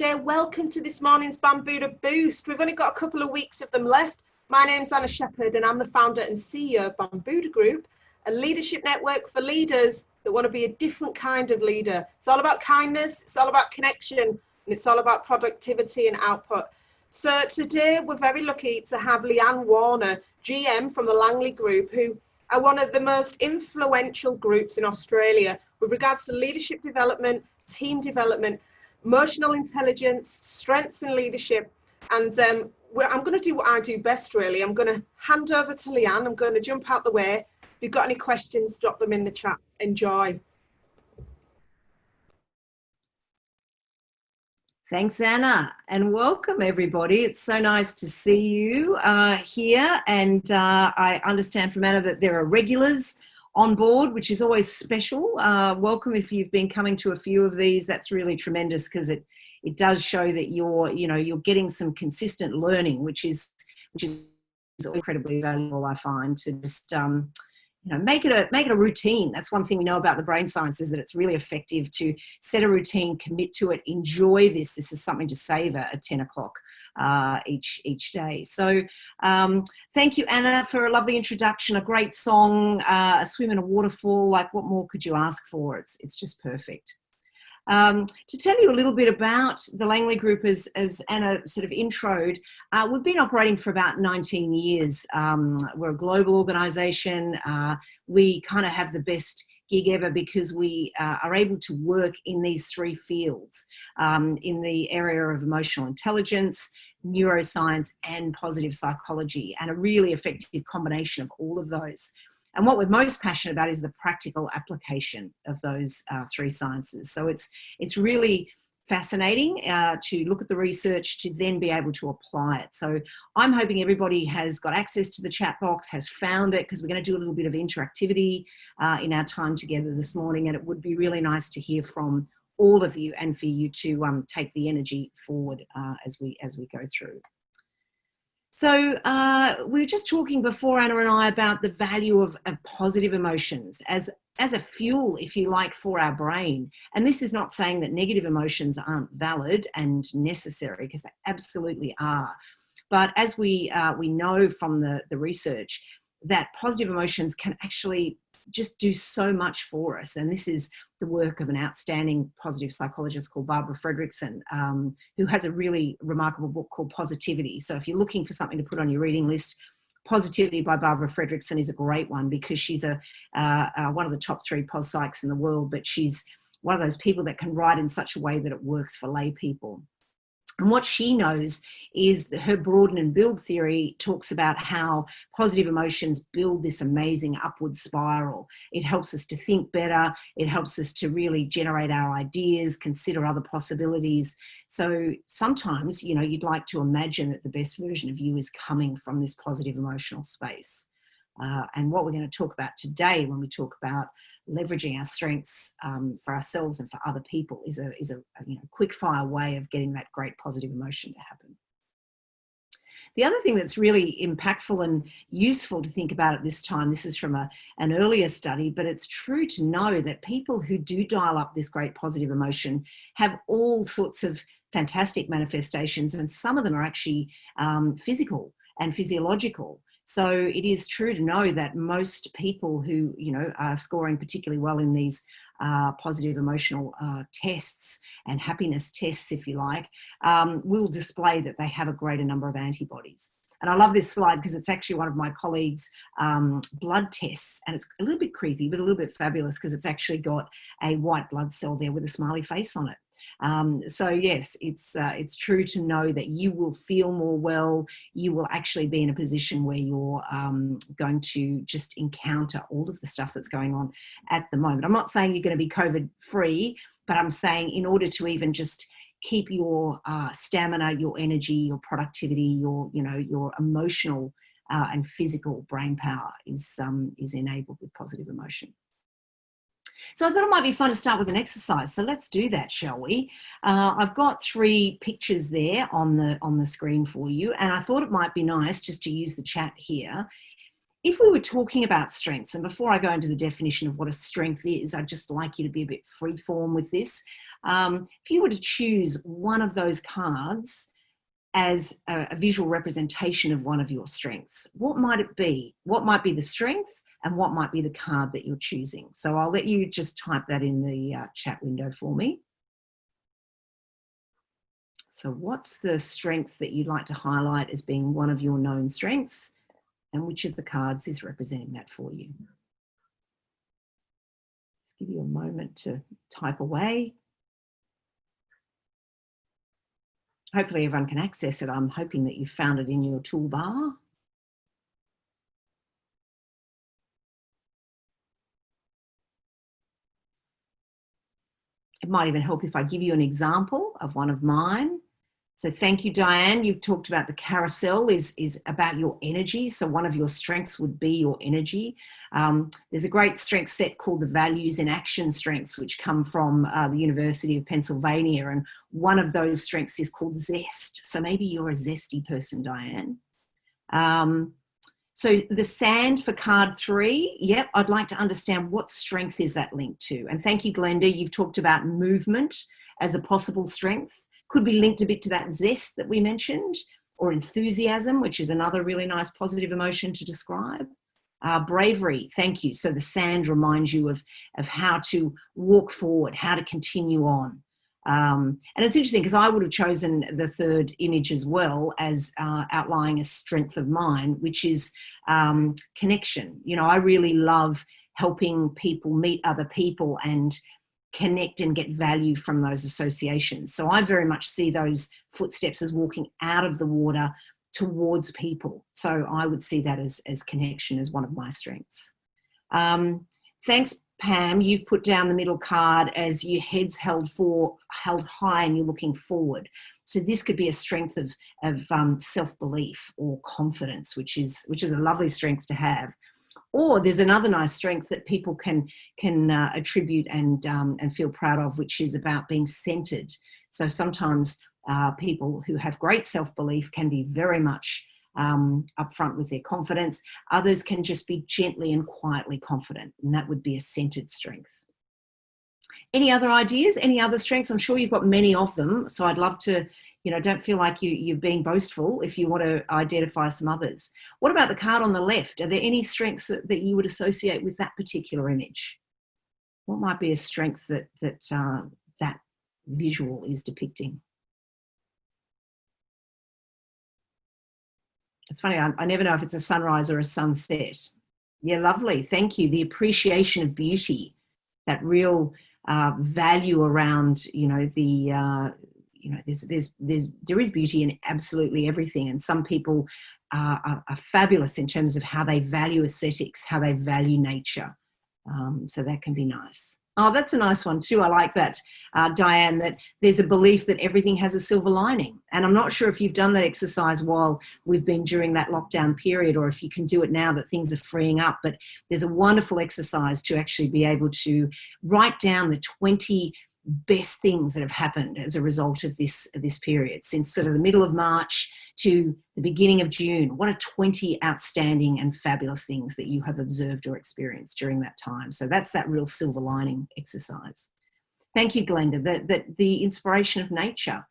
today. Welcome to this morning's Bambuddha Boost. We've only got a couple of weeks of them left. My name's Anna Shepherd and I'm the founder and CEO of Bambuddha Group, a leadership network for leaders that want to be a different kind of leader. It's all about kindness, it's all about connection, and it's all about productivity and output. So today we're very lucky to have Leanne Warner, GM from the Langley Group, who are one of the most influential groups in Australia with regards to leadership development, team development, emotional intelligence, strengths in leadership. And I'm going to do what I do best, really. I'm going to hand over to Leanne. I'm going to jump out the way. If you've got any questions, drop them in the chat. Enjoy. Thanks, Anna, and welcome everybody. It's so nice to see you here, and I understand from Anna that there are regulars on board, which is always special. Welcome if you've been coming to a few of these. That's really tremendous because it does show that you're getting some consistent learning, which is incredibly valuable. I find to just make it a routine. That's one thing we know about the brain science, is that it's really effective to set a routine, commit to it, enjoy this. This is something to savor at 10 o'clock each day. So thank you, Anna, for a lovely introduction, a great song, a swim in a waterfall. Like, what more could you ask for? It's just perfect. To tell you a little bit about the Langley Group, as Anna sort of introed, we've been operating for about 19 years. We're a global organisation. We kind of have the best gig ever because we are able to work in these three fields, in the area of emotional intelligence, neuroscience and positive psychology, and a really effective combination of all of those. And what we're most passionate about is the practical application of those three sciences. So it's really fascinating to look at the research to then be able to apply it. So I'm hoping everybody has got access to the chat box, has found it, because we're going to do a little bit of interactivity in our time together this morning. And it would be really nice to hear from all of you and for you to take the energy forward as we go through. So we were just talking before, Anna and I, about the value of positive emotions as a fuel, if you like, for our brain. And this is not saying that negative emotions aren't valid and necessary, because they absolutely are. But as we know from the research, that positive emotions can actually just do so much for us. And this is the work of an outstanding positive psychologist called Barbara Fredrickson, who has a really remarkable book called Positivity. So if you're looking for something to put on your reading list, Positivity by Barbara Fredrickson is a great one, because she's one of the top 3 pos psychs in the world, but she's one of those people that can write in such a way that it works for lay people. And what she knows is that her broaden and build theory talks about how positive emotions build this amazing upward spiral. It helps us to think better. It helps us to really generate our ideas, consider other possibilities. So sometimes, you'd like to imagine that the best version of you is coming from this positive emotional space. And what we're going to talk about today when we talk about leveraging our strengths for ourselves and for other people is a quick fire way of getting that great positive emotion to happen. The other thing that's really impactful and useful to think about at this time, this is from an earlier study, but it's true to know that people who do dial up this great positive emotion have all sorts of fantastic manifestations, and some of them are actually physical and physiological. So it is true to know that most people who, are scoring particularly well in these positive emotional tests and happiness tests, if you like, will display that they have a greater number of antibodies. And I love this slide because it's actually one of my colleagues' blood tests, and it's a little bit creepy, but a little bit fabulous, because it's actually got a white blood cell there with a smiley face on it. So yes, it's true to know that you will feel more well. You will actually be in a position where you're going to just encounter all of the stuff that's going on at the moment. I'm not saying you're going to be COVID free, but I'm saying in order to even just keep your stamina, your energy, your productivity, your emotional and physical brain power is enabled with positive emotion. So I thought it might be fun to start with an exercise. So let's do that, shall we? I've got 3 pictures there on the screen for you, and I thought it might be nice just to use the chat here. if we were talking about strengths, and before I go into the definition of what a strength is, I'd just like you to be a bit freeform with this. If you were to choose one of those cards as a visual representation of one of your strengths, what might it be? What might be the strength and what might be the card that you're choosing? So I'll let you just type that in the chat window for me. So what's the strength that you'd like to highlight as being one of your known strengths, and which of the cards is representing that for you? Just give you a moment to type away. Hopefully everyone can access it. I'm hoping that you found it in your toolbar. It might even help if I give you an example of one of mine. So thank you, Diane. You've talked about the carousel is about your energy. So one of your strengths would be your energy. There's a great strength set called the Values in Action Strengths, which come from the University of Pennsylvania. And one of those strengths is called zest. So maybe you're a zesty person, Diane. So the sand for card 3, yep, I'd like to understand what strength is that linked to. And thank you, Glenda. You've talked about movement as a possible strength. Could be linked a bit to that zest that we mentioned, or enthusiasm, which is another really nice positive emotion to describe. Bravery, thank you. So the sand reminds you of how to walk forward, how to continue on. And it's interesting because I would have chosen the third image as well as outlining a strength of mine, which is connection. You know, I really love helping people meet other people and connect and get value from those associations. So I very much see those footsteps as walking out of the water towards people. So I would see that as connection as one of my strengths. Thanks, Pam. You've put down the middle card as your head's held high and you're looking forward. So this could be a strength of self-belief or confidence, which is a lovely strength to have. Or there's another nice strength that people can attribute and feel proud of, which is about being centered. So sometimes people who have great self-belief can be very much upfront with their confidence. Others can just be gently and quietly confident, and that would be a centered strength. Any other ideas? Any other strengths? I'm sure you've got many of them, so I'd love to, you know, don't feel like you're being boastful if you want to identify some others. What about the card on the left? Are there any strengths that you would associate with that particular image? What might be a strength that that visual is depicting? It's funny, I never know if it's a sunrise or a sunset. Yeah, lovely, thank you. The appreciation of beauty, that real value around, you know, the there is beauty in absolutely everything, and some people are fabulous in terms of how they value aesthetics, how they value nature. So that can be nice. Oh, that's a nice one too. I like that, Diane, that there's a belief that everything has a silver lining. And I'm not sure if you've done that exercise while we've been during that lockdown period, or if you can do it now that things are freeing up. But there's a wonderful exercise to actually be able to write down the 20 best things that have happened as a result of this period, since sort of the middle of March to the beginning of June. What are 20 outstanding and fabulous things that you have observed or experienced during that time? So that's that real silver lining exercise. Thank you, Glenda. That the inspiration of nature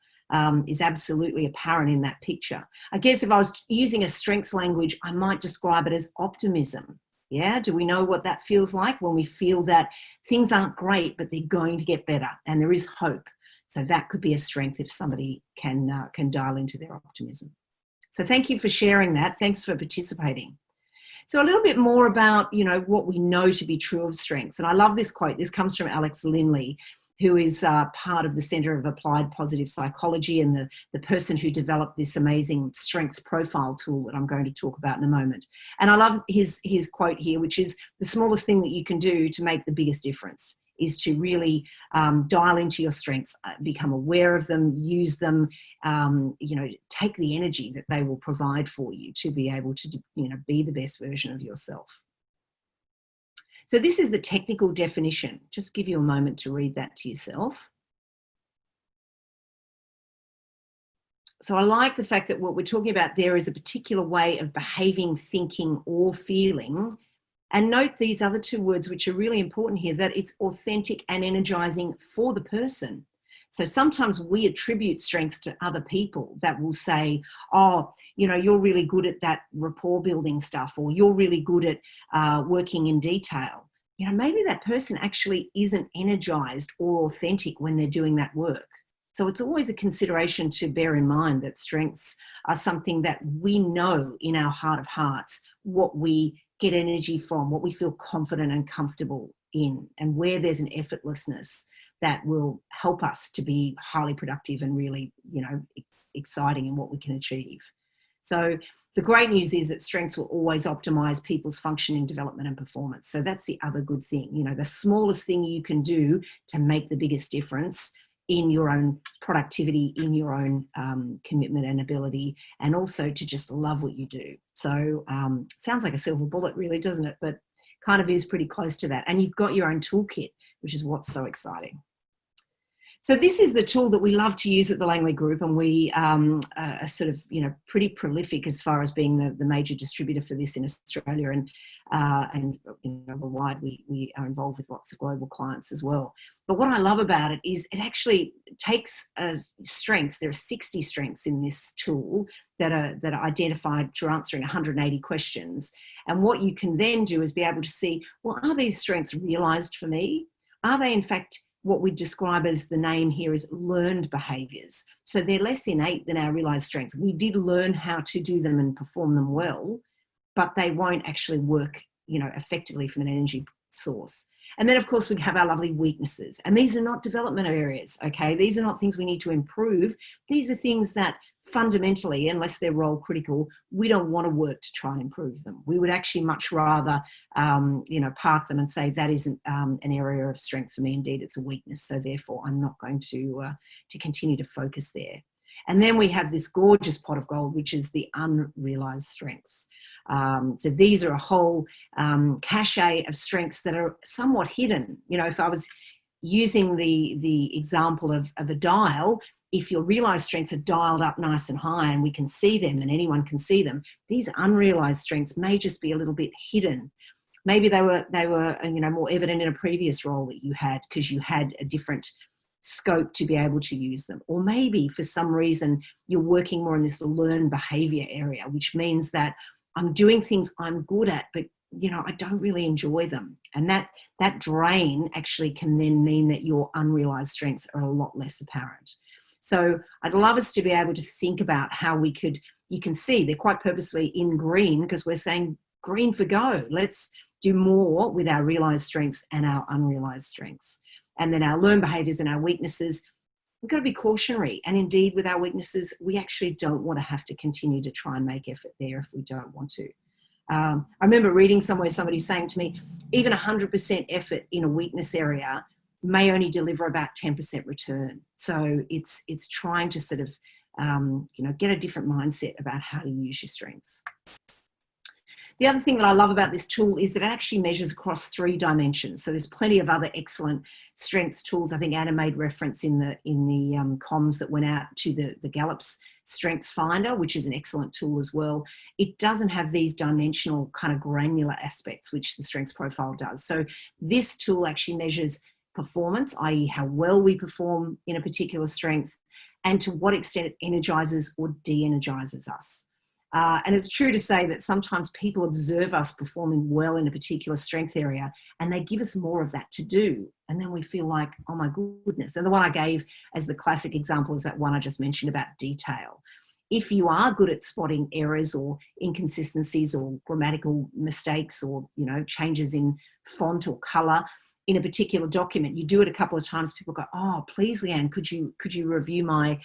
is absolutely apparent in that picture. I guess if I was using a strengths language, I might describe it as optimism. Yeah, do we know what that feels like when we feel that things aren't great, but they're going to get better and there is hope? So that could be a strength if somebody can dial into their optimism. So thank you for sharing that. Thanks for participating. So a little bit more about, you know, what we know to be true of strengths. And I love this quote. This comes from Alex Linley, who is part of the Centre of Applied Positive Psychology and the person who developed this amazing strengths profile tool that I'm going to talk about in a moment. And I love his quote here, which is, the smallest thing that you can do to make the biggest difference is to really dial into your strengths, become aware of them, use them, you know, take the energy that they will provide for you to be able to, you know, be the best version of yourself. So this is the technical definition. Just give you a moment to read that to yourself. So I like the fact that what we're talking about there is a particular way of behaving, thinking, or feeling. And note these other two words, which are really important here, that it's authentic and energizing for the person. So sometimes we attribute strengths to other people that will say, oh, you know, you're really good at that rapport building stuff, or you're really good at working in detail. You know, maybe that person actually isn't energized or authentic when they're doing that work. So it's always a consideration to bear in mind that strengths are something that we know in our heart of hearts, what we get energy from, what we feel confident and comfortable in, and where there's an effortlessness that will help us to be highly productive and really, you know, exciting in what we can achieve. So the great news is that strengths will always optimize people's functioning, development and performance. So that's the other good thing. You know, the smallest thing you can do to make the biggest difference in your own productivity, in your own commitment and ability, and also to just love what you do. So sounds like a silver bullet really, doesn't it? But kind of is pretty close to that. And you've got your own toolkit, which is what's so exciting. So this is the tool that we love to use at the Langley Group, and we are sort of, you know, pretty prolific as far as being the major distributor for this in Australia, and you know, worldwide we are involved with lots of global clients as well. But what I love about it is it actually takes strengths. There are 60 strengths in this tool that are identified through answering 180 questions. And what you can then do is be able to see, well, are these strengths realised for me? Are they in fact what we describe as, the name here is learned behaviours? So they're less innate than our realised strengths. We did learn how to do them and perform them well, but they won't actually work, you know, effectively from an energy source. And then of course we have our lovely weaknesses, and these are not development areas, okay? These are not things we need to improve. These are things that fundamentally, unless they're role critical, we don't want to work to try and improve them. We would actually much rather, you know, park them and say that isn't an area of strength for me. Indeed, it's a weakness. So therefore, I'm not going to continue to focus there. And then we have this gorgeous pot of gold, which is the unrealised strengths. So these are a whole cachet of strengths that are somewhat hidden. You know, if I was using the example of a dial, if your realised strengths are dialed up nice and high and we can see them and anyone can see them, these unrealised strengths may just be a little bit hidden. Maybe they were you know, more evident in a previous role that you had because you had a different scope to be able to use them. Or maybe for some reason you're working more in this learned behaviour area, which means that I'm doing things I'm good at, but you know, I don't really enjoy them. And that drain actually can then mean that your unrealised strengths are a lot less apparent. So I'd love us to be able to think about how we could, you can see they're quite purposely in green because we're saying green for go. Let's do more with our realised strengths and our unrealised strengths. And then our learned behaviours and our weaknesses, we've got to be cautionary. And indeed, with our weaknesses, we actually don't want to have to continue to try and make effort there if we don't want to. I remember reading somewhere somebody saying to me, even 100% effort in a weakness area may only deliver about 10% return. So it's trying to sort of, you know, get a different mindset about how to use your strengths. The other thing that I love about this tool is that it actually measures across 3 dimensions. So there's plenty of other excellent strengths tools. I think Anna made reference in the comms that went out to the Gallup's Strengths Finder, which is an excellent tool as well. It doesn't have these dimensional kind of granular aspects, which the Strengths Profile does. So this tool actually measures performance, i.e. how well we perform in a particular strength, and to what extent it energizes or de-energizes us. And it's true to say that sometimes people observe us performing well in a particular strength area and they give us more of that to do. And then we feel like, oh my goodness. And the one I gave as the classic example is that one I just mentioned about detail. If you are good at spotting errors or inconsistencies or grammatical mistakes or, you know, changes in font or color in a particular document, you do it a couple of times, people go, oh, please, Leanne, could you review my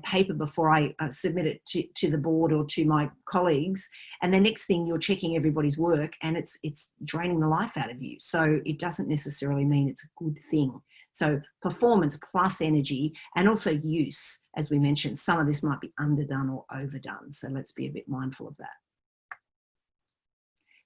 paper before I submit it to the board or to my colleagues? And the next thing, you're checking everybody's work and it's draining the life out of you. So it doesn't necessarily mean it's a good thing. So performance plus energy, and also use, as we mentioned, some of this might be underdone or overdone. So let's be a bit mindful of that.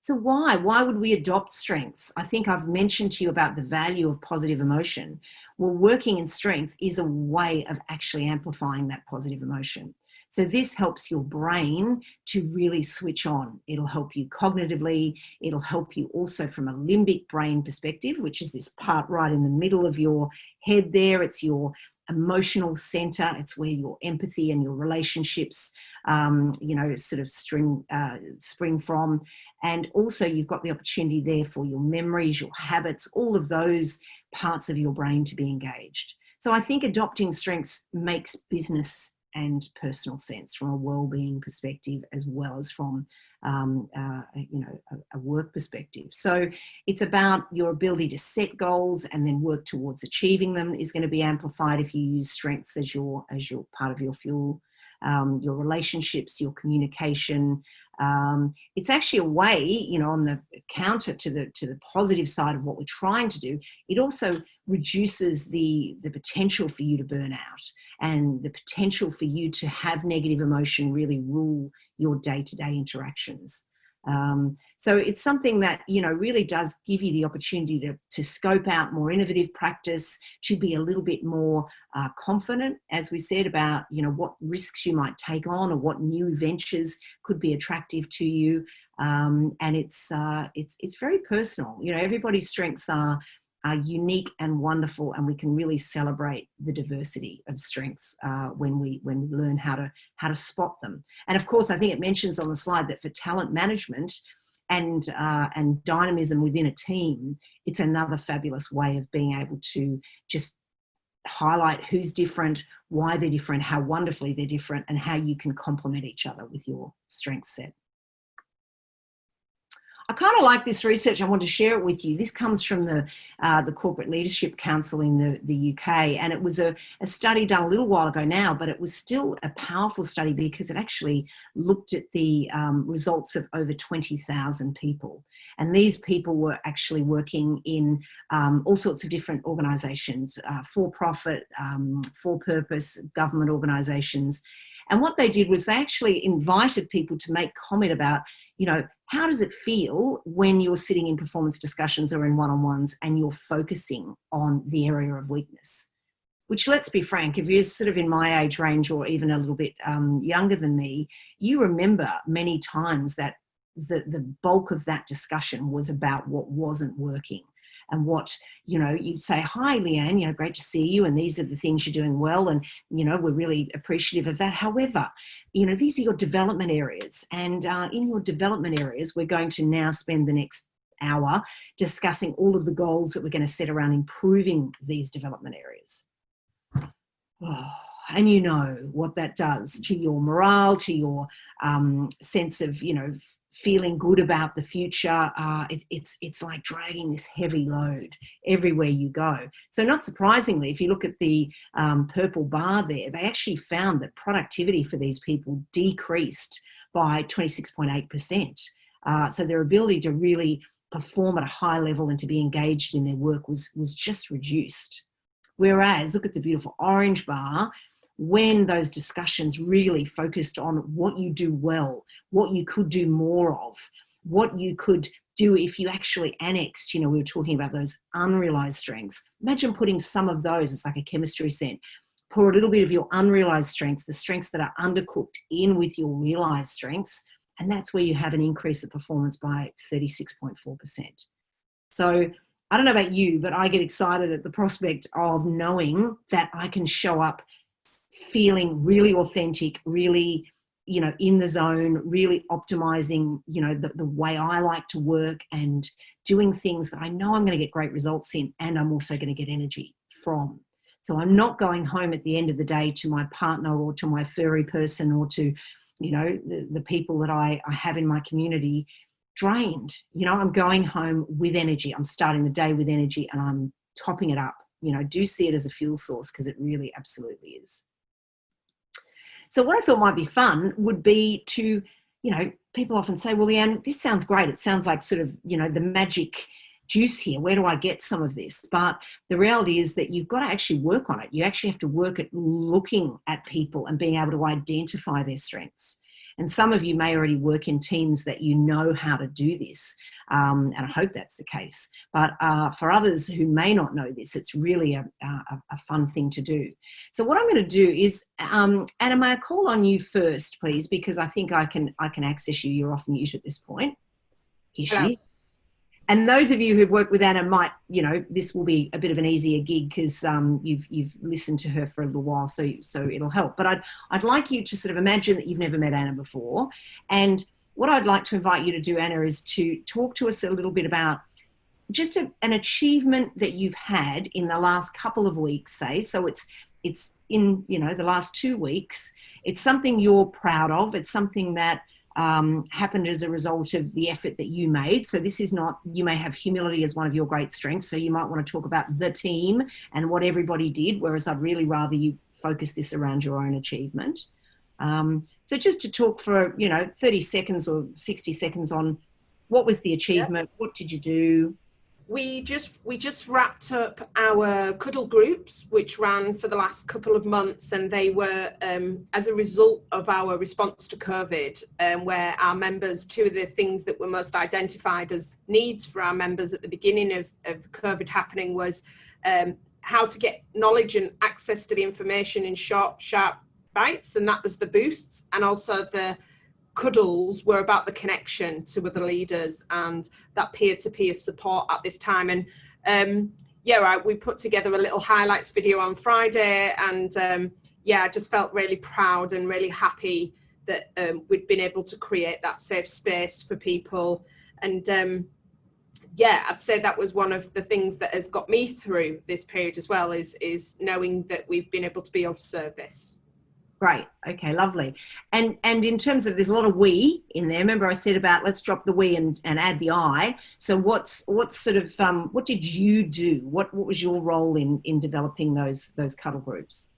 So why would we adopt strengths? I think I've mentioned to you about the value of positive emotion. Well, working in strength is a way of actually amplifying that positive emotion. So this helps your brain to really switch on. It'll help you cognitively. It'll help you also from a limbic brain perspective, which is this part right in the middle of your head there. It's your emotional center. It's where your empathy and your relationships, sort of spring from. And also you've got the opportunity there for your memories, your habits, all of those parts of your brain to be engaged. So I think adopting strengths makes business and personal sense from a well-being perspective, as well as from a work perspective. So it's about your ability to set goals and then work towards achieving them is going to be amplified if you use strengths as your part of your fuel. Your relationships, your communication. It's actually a way, on the counter to the positive side of what we're trying to do. It also reduces the potential for you to burn out and the potential for you to have negative emotion really rule your day-to-day interactions. So it's something that, really does give you the opportunity to scope out more innovative practice, to be a little bit more confident, as we said, about, what risks you might take on or what new ventures could be attractive to you. And it's very personal. Everybody's strengths are unique and wonderful, and we can really celebrate the diversity of strengths when we learn how to spot them. And of course, I think it mentions on the slide that for talent management and dynamism within a team, it's another fabulous way of being able to just highlight who's different, why they're different, how wonderfully they're different, and how you can complement each other with your strength set. I kind of like this research. I want to share it with you. This comes from the Corporate Leadership Council in the UK, and it was a study done a little while ago now, but it was still a powerful study because it actually looked at the results of over 20,000 people. And these people were actually working in all sorts of different organisations, for-profit, for-purpose, government organisations. And what they did was they actually invited people to make comment about, how does it feel when you're sitting in performance discussions or in one-on-ones and you're focusing on the area of weakness? Which, let's be frank, if you're sort of in my age range or even a little bit younger than me, you remember many times that the bulk of that discussion was about what wasn't working. And what, you'd say, hi, Leanne, great to see you. And these are the things you're doing well. And, we're really appreciative of that. However, these are your development areas. And in your development areas, we're going to now spend the next hour discussing all of the goals that we're going to set around improving these development areas. Oh, and you know what that does to your morale, to your sense of, feeling good about the future. It's like dragging this heavy load everywhere you go. So not surprisingly, if you look at the purple bar there, they actually found that productivity for these people decreased by 26.8%. So their ability to really perform at a high level and to be engaged in their work was just reduced. Whereas, look at the beautiful orange bar, when those discussions really focused on what you do well, what you could do more of, what you could do if you actually annexed, we were talking about those unrealized strengths. Imagine putting some of those, it's like a chemistry scent, pour a little bit of your unrealized strengths, the strengths that are undercooked, in with your realized strengths, and that's where you have an increase of performance by 36.4%. So I don't know about you, but I get excited at the prospect of knowing that I can show up feeling really authentic, really, in the zone, really optimizing, the way I like to work and doing things that I know I'm going to get great results in, and I'm also going to get energy from. So I'm not going home at the end of the day to my partner or to my furry person or to, the people that I have in my community drained. I'm going home with energy. I'm starting the day with energy and I'm topping it up. Do see it as a fuel source, because it really absolutely is. So what I thought might be fun would be to, people often say, well, Leanne, this sounds great. It sounds like sort of, the magic juice here. Where do I get some of this? But the reality is that you've got to actually work on it. You actually have to work at looking at people and being able to identify their strengths. And some of you may already work in teams that you know how to do this. And I hope that's the case. But for others who may not know this, it's really a fun thing to do. So what I'm going to do is, Anna, may I call on you first, please, because I think I can access you. You're off mute at this point. Here she is. And those of you who've worked with Anna might, you know, this will be a bit of an easier gig because you've listened to her for a little while, so it'll help. But I'd like you to sort of imagine that you've never met Anna before. And what I'd like to invite you to do, Anna, is to talk to us a little bit about just an achievement that you've had in the last couple of weeks, say. So it's in, you know, the last 2 weeks. It's something you're proud of. It's something that happened as a result of the effort that you made. So this is not, you may have humility as one of your great strengths. So you might want to talk about the team and what everybody did, whereas I'd really rather you focus this around your own achievement. So just to talk for, you know, 30 seconds or 60 seconds on what was the achievement, what did you do? We just wrapped up our cuddle groups, which ran for the last couple of months, and they were as a result of our response to COVID, where our members, two of the things that were most identified as needs for our members at the beginning of COVID happening was how to get knowledge and access to the information in short, sharp bites, and that was the boosts, and also the cuddles were about the connection to other leaders and that peer-to-peer support at this time. And we put together a little highlights video on Friday, and I just felt really proud and really happy that we'd been able to create that safe space for people. And I'd say that was one of the things that has got me through this period as well, is knowing that we've been able to be of service. Great. Okay, lovely. And in terms of, there's a lot of we in there. Remember I said about let's drop the we and add the I. So what's sort of, what did you do? What was your role in developing those cuddle groups?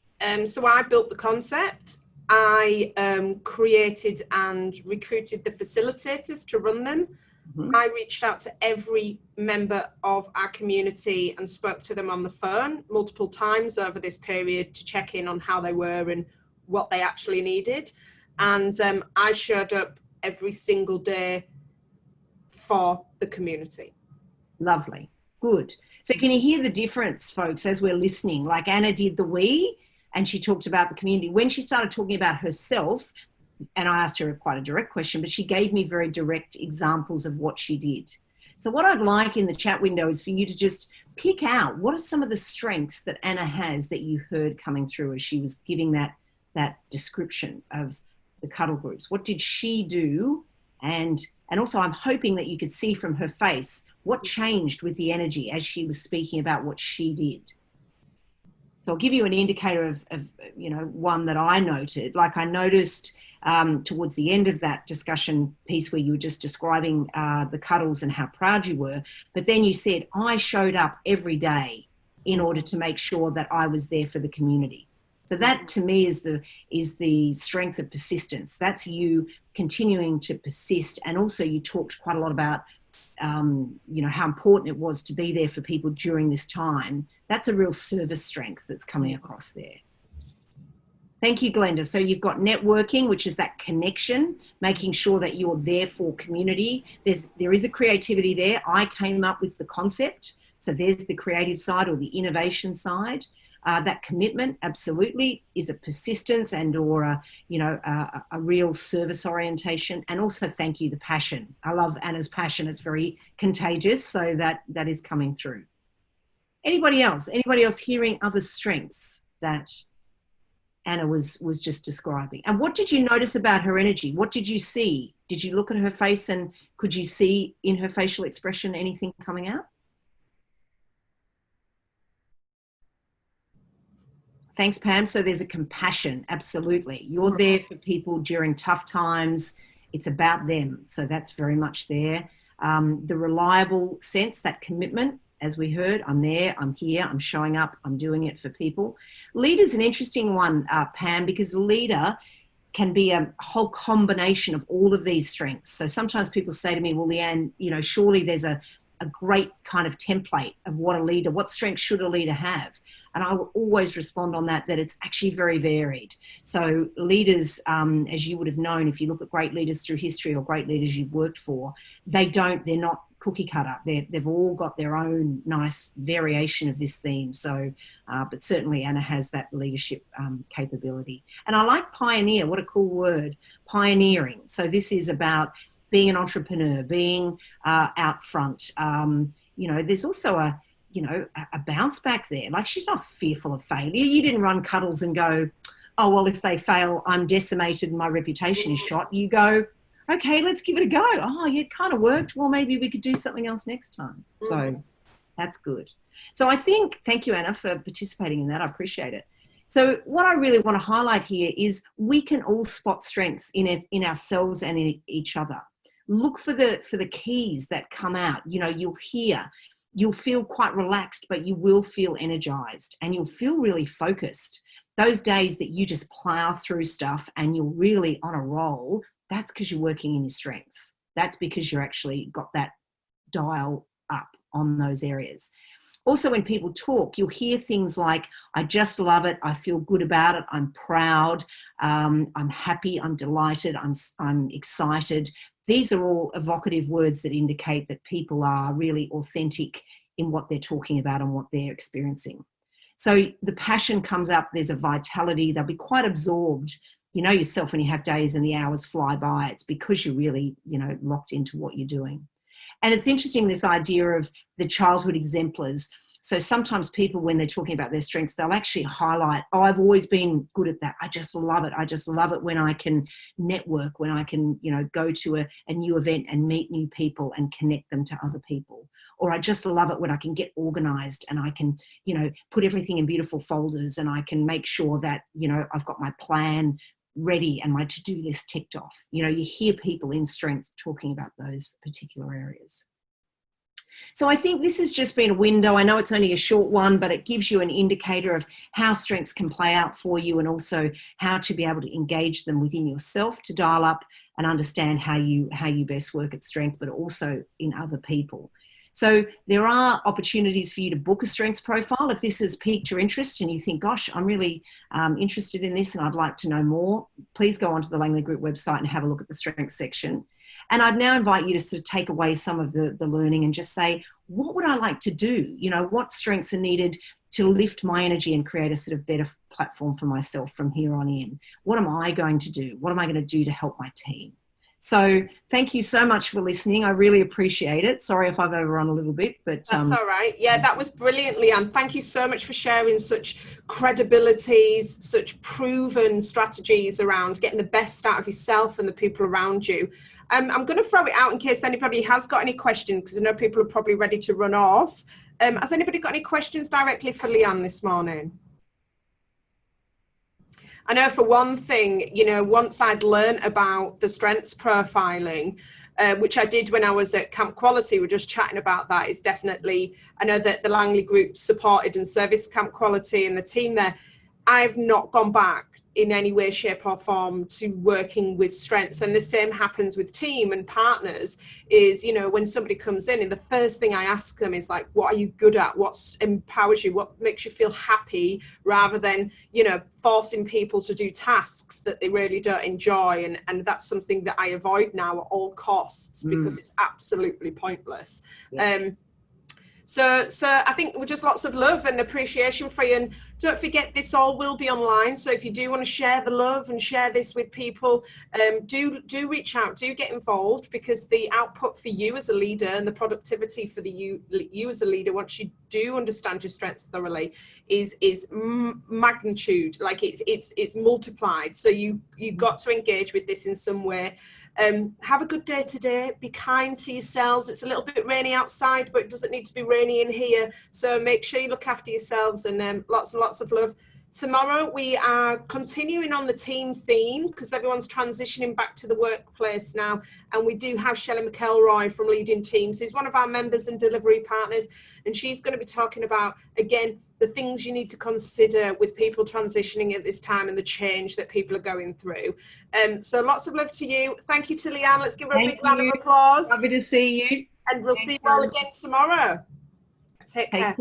So I built the concept. I created and recruited the facilitators to run them. Mm-hmm. I reached out to every member of our community and spoke to them on the phone multiple times over this period to check in on how they were and what they actually needed. And I showed up every single day for the community. Lovely. Good. So can you hear the difference, folks, as we're listening? Like Anna did the we, and she talked about the community. When she started talking about herself, and I asked her quite a direct question, but she gave me very direct examples of what she did. So what I'd like in the chat window is for you to just pick out what are some of the strengths that Anna has that you heard coming through as she was giving that description of the cuddle groups. What did she do? And also I'm hoping that you could see from her face what changed with the energy as she was speaking about what she did. So I'll give you an indicator of you know, one that I noted. Like I noticed towards the end of that discussion piece where you were just describing the cuddles and how proud you were, but then you said, I showed up every day in order to make sure that I was there for the community. So that to me is the strength of persistence. That's you continuing to persist. And also you talked quite a lot about, you know, how important it was to be there for people during this time. That's a real service strength that's coming across there. Thank you, Glenda. So you've got networking, which is that connection, making sure that you're there for community. There is a creativity there. I came up with the concept. So there's the creative side or the innovation side. That commitment absolutely is a persistence and or a real service orientation. And also thank you, the passion. I love Anna's passion. It's very contagious. So that is coming through. Anybody else hearing other strengths that Anna was just describing? And what did you notice about her energy? What did you see? Did you look at her face and could you see in her facial expression anything coming out? Thanks, Pam. So there's a compassion, absolutely. You're there for people during tough times. It's about them. So that's very much there. The reliable sense, that commitment, as we heard, I'm there, I'm here, I'm showing up, I'm doing it for people. Leader's an interesting one, Pam, because leader can be a whole combination of all of these strengths. So sometimes people say to me, well, Leanne, you know, surely there's a great kind of template of what strength should a leader have? And I will always respond on that it's actually very varied. So leaders, as you would have known, if you look at great leaders through history or great leaders you've worked for, they're not cookie cutter. They've all got their own nice variation of this theme. So, but certainly Anna has that leadership capability. And I like pioneer. What a cool word, pioneering. So this is about being an entrepreneur, being out front. There's also a bounce back there. Like, she's not fearful of failure. You didn't run Cuddles and go, oh, well, if they fail, I'm decimated and my reputation is shot. You go, okay, let's give it a go. Oh, yeah, it kind of worked. Well, maybe we could do something else next time. So that's good. So thank you, Anna, for participating in that. I appreciate it. So what I really want to highlight here is we can all spot strengths in ourselves and in each other. Look for the keys that come out. You'll feel quite relaxed, but you will feel energized and you'll feel really focused. Those days that you just plow through stuff and you're really on a roll, that's because you're working in your strengths. That's because you're actually got that dial up on those areas. Also, when people talk, you'll hear things like, I just love it. I feel good about it. I'm proud. I'm happy. I'm delighted. I'm excited. These are all evocative words that indicate that people are really authentic in what they're talking about and what they're experiencing. So the passion comes up. There's a vitality. They'll be quite absorbed. You know yourself when you have days and the hours fly by. It's because you're really, locked into what you're doing. And it's interesting, this idea of the childhood exemplars. So sometimes people, when they're talking about their strengths, they'll actually highlight, oh, I've always been good at that. I just love it. I just love it when I can network, when I can, go to a new event and meet new people and connect them to other people. Or I just love it when I can get organized and I can, put everything in beautiful folders and I can make sure that, I've got my plan ready and my to-do list ticked off. You hear people in strengths talking about those particular areas. So I think this has just been a window. I know it's only a short one, but it gives you an indicator of how strengths can play out for you and also how to be able to engage them within yourself to dial up and understand how you best work at strength, but also in other people. So there are opportunities for you to book a strengths profile. If this has piqued your interest and you think, gosh, I'm really interested in this and I'd like to know more, please go onto the Langley Group website and have a look at the strengths section. And I'd now invite you to sort of take away some of the learning and just say, what would I like to do? What strengths are needed to lift my energy and create a sort of better platform for myself from here on in? What am I going to do? What am I going to do to help my team? So thank you so much for listening. I really appreciate it. Sorry if I've overrun a little bit, but that's all right. Yeah, that was brilliant, Leanne. Thank you so much for sharing such credibilities, such proven strategies around getting the best out of yourself and the people around you. I'm going to throw it out in case anybody has got any questions, because I know people are probably ready to run off. Has anybody got any questions directly for Leanne this morning? I know for one thing, once I'd learned about the strengths profiling, which I did when I was at Camp Quality, we're just chatting about that, is definitely, I know that the Langley Group supported and serviced Camp Quality and the team there. I've not gone back in any way, shape or form to working with strengths. And the same happens with team and partners is, when somebody comes in and the first thing I ask them is like, what are you good at? What empowers you? What makes you feel happy? Rather than, forcing people to do tasks that they really don't enjoy. And that's something that I avoid now at all costs because it's absolutely pointless. Yes. So I think we're just lots of love and appreciation for you. And don't forget, this all will be online. So if you do want to share the love and share this with people, do reach out, do get involved, because the output for you as a leader and the productivity for you as a leader, once you do understand your strengths thoroughly, is magnitude, like it's multiplied. So you got to engage with this in some way. Have a good day today. Be kind to yourselves. It's a little bit rainy outside, but it doesn't need to be rainy in here. So make sure you look after yourselves, and lots and lots of love. Tomorrow we are continuing on the team theme because everyone's transitioning back to the workplace now, and we do have Shelley McElroy from Leading Teams, who's one of our members and delivery partners, and she's going to be talking about, again, the things you need to consider with people transitioning at this time and the change that people are going through. So lots of love to you. Thank you to Leanne. Let's give her a big round of applause. Lovely to see you. And we'll see you all again tomorrow. Take care.